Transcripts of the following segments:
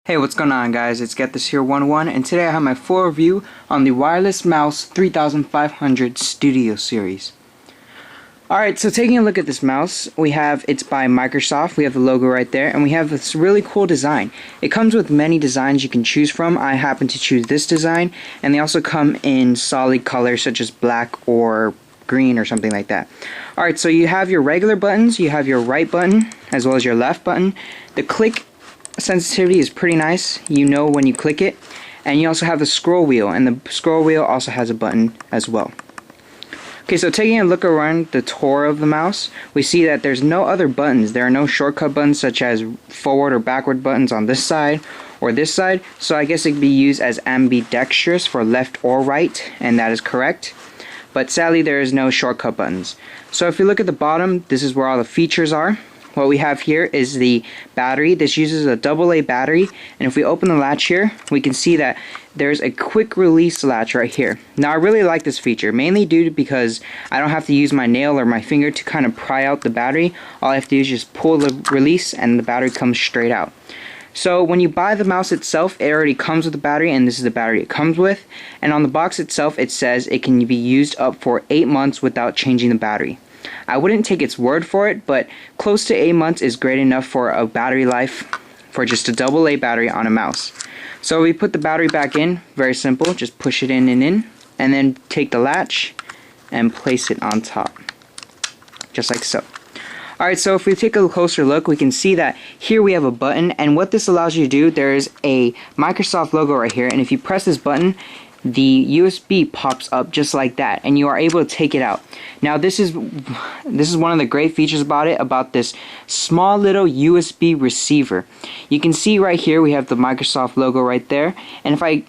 Hey, what's going on, guys? It's Get This Here 11, and today I have my full review on the Wireless Mouse 3500 Studio Series. Alright, so taking a look at this mouse, it's by Microsoft, we have the logo right there, and we have this really cool design. It comes with many designs you can choose from. I happen to choose this design, and they also come in solid colors such as black or green or something like that. Alright, so you have your regular buttons, you have your right button, as well as your left button. The click sensitivity is pretty nice, you know when you click it, and you also have the scroll wheel, and the scroll wheel also has a button as well. Okay, so taking a look around the tour of the mouse, we see that there's no other buttons. There are no shortcut buttons such as forward or backward buttons on this side or this side, so I guess it could be used as ambidextrous for left or right, and that is correct. But sadly there is no shortcut buttons. So if you look at the bottom, this is where all the features are. What we have here is the battery. This uses a AA battery, and if we open the latch here, we can see that there's a quick release latch right here. Now I really like this feature, mainly because I don't have to use my nail or my finger to kind of pry out the battery. All I have to do is just pull the release and the battery comes straight out. So when you buy the mouse itself, it already comes with the battery, and this is the battery it comes with. And on the box itself, it says it can be used up for 8 months without changing the battery. I wouldn't take its word for it, but close to 8 months is great enough for a battery life for just a AA battery on a mouse. So we put the battery back in, very simple, just push it in, and then take the latch and place it on top, just like so. Alright, so if we take a closer look, we can see that here we have a button, and what this allows you to do, there's a Microsoft logo right here, and if you press this button, the USB pops up just like that, and you are able to take it out. Now this is one of the great features about this small little USB receiver. You can see right here we have the Microsoft logo right there, and if I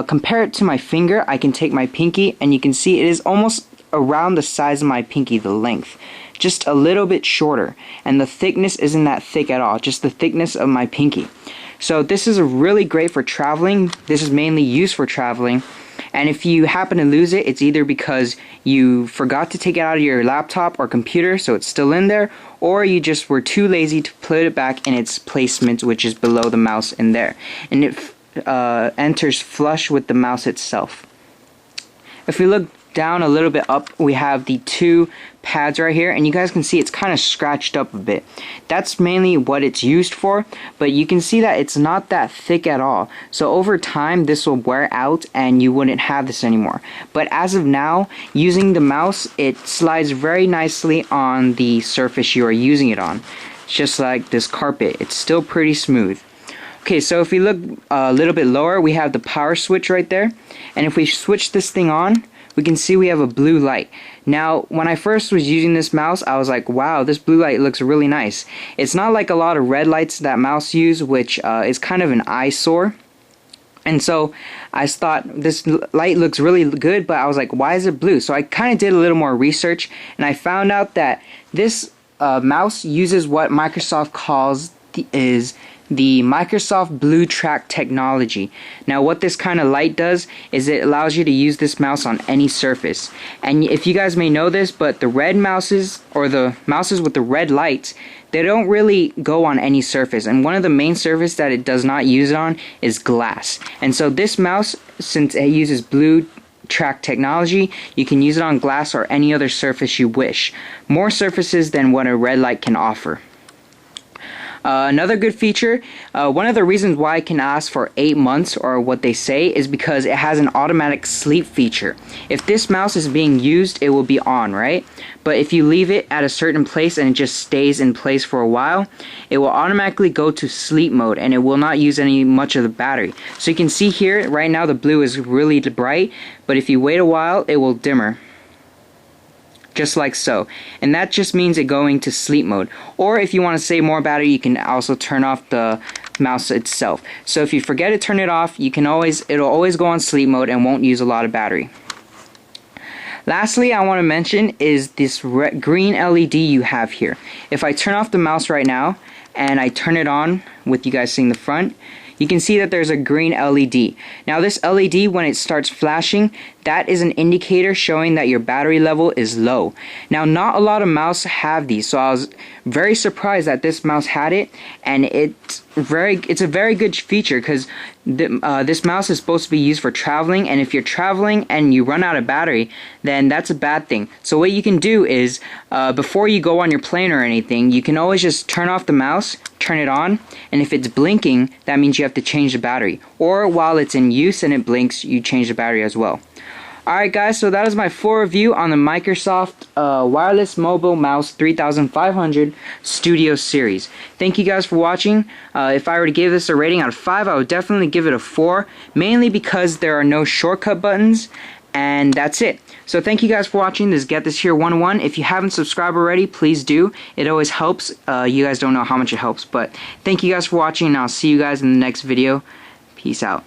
compare it to my finger, I can take my pinky, and you can see it is almost around the size of my pinky, the length. Just a little bit shorter, and the thickness isn't that thick at all, just the thickness of my pinky. So this is really great for traveling. This is mainly used for traveling, and if you happen to lose it, it's either because you forgot to take it out of your laptop or computer, so it's still in there, or you just were too lazy to put it back in its placement, which is below the mouse in there, and it enters flush with the mouse itself. If we look down a little bit up, we have the two pads right here, and you guys can see it's kind of scratched up a bit. That's mainly what it's used for, but you can see that it's not that thick at all. So over time this will wear out and you wouldn't have this anymore. But as of now, using the mouse, it slides very nicely on the surface you are using it on. It's just like this carpet. It's still pretty smooth. Okay, so if we look a little bit lower, we have the power switch right there, and if we switch this thing on, we can see we have a blue light. Now, when I first was using this mouse, I was like, wow, this blue light looks really nice. It's not like a lot of red lights that mouse use, which is kind of an eyesore. And so I thought this light looks really good, but I was like, why is it blue? So I kind of did a little more research, and I found out that this mouse uses what Microsoft calls the Microsoft Blue Track technology. Now what this kind of light does is it allows you to use this mouse on any surface. And if you guys may know this, but the red mouses, or the mouses with the red lights, they don't really go on any surface, and one of the main surfaces that it does not use it on is glass. And so this mouse, since it uses Blue Track technology, you can use it on glass or any other surface you wish. More surfaces than what a red light can offer. Another good feature, one of the reasons why I can ask for 8 months, or what they say, is because it has an automatic sleep feature. If this mouse is being used, it will be on, right? But if you leave it at a certain place and it just stays in place for a while, it will automatically go to sleep mode, and it will not use much of the battery. So you can see here, right now the blue is really bright, but if you wait a while, it will dimmer. Just like so, and that just means it going to sleep mode. Or if you want to save more battery, you can also turn off the mouse itself. So if you forget to turn it off, it'll always go on sleep mode and won't use a lot of battery. Lastly, I want to mention is this green LED you have here. If I turn off the mouse right now and I turn it on with you guys seeing the front, you can see that there's a green LED. Now this LED, when it starts flashing, that is an indicator showing that your battery level is low. Now not a lot of mouse have these, so I was very surprised that this mouse had it, and it's a very good feature because this mouse is supposed to be used for traveling, and if you're traveling and you run out of battery, then that's a bad thing. So what you can do is before you go on your plane or anything, you can always just turn off the mouse, turn it on, and if it's blinking, that means you have to change the battery. Or while it's in use and it blinks, you change the battery as well. Alright guys, so that is my full review on the Microsoft Wireless Mobile Mouse 3500 Studio Series. Thank you guys for watching. If I were to give this a rating out of 5, I would definitely give it a 4, mainly because there are no shortcut buttons, and that's it. So thank you guys for watching. This is Get This Here 101. If you haven't subscribed already, please do. It always helps. You guys don't know how much it helps, but thank you guys for watching, and I'll see you guys in the next video. Peace out.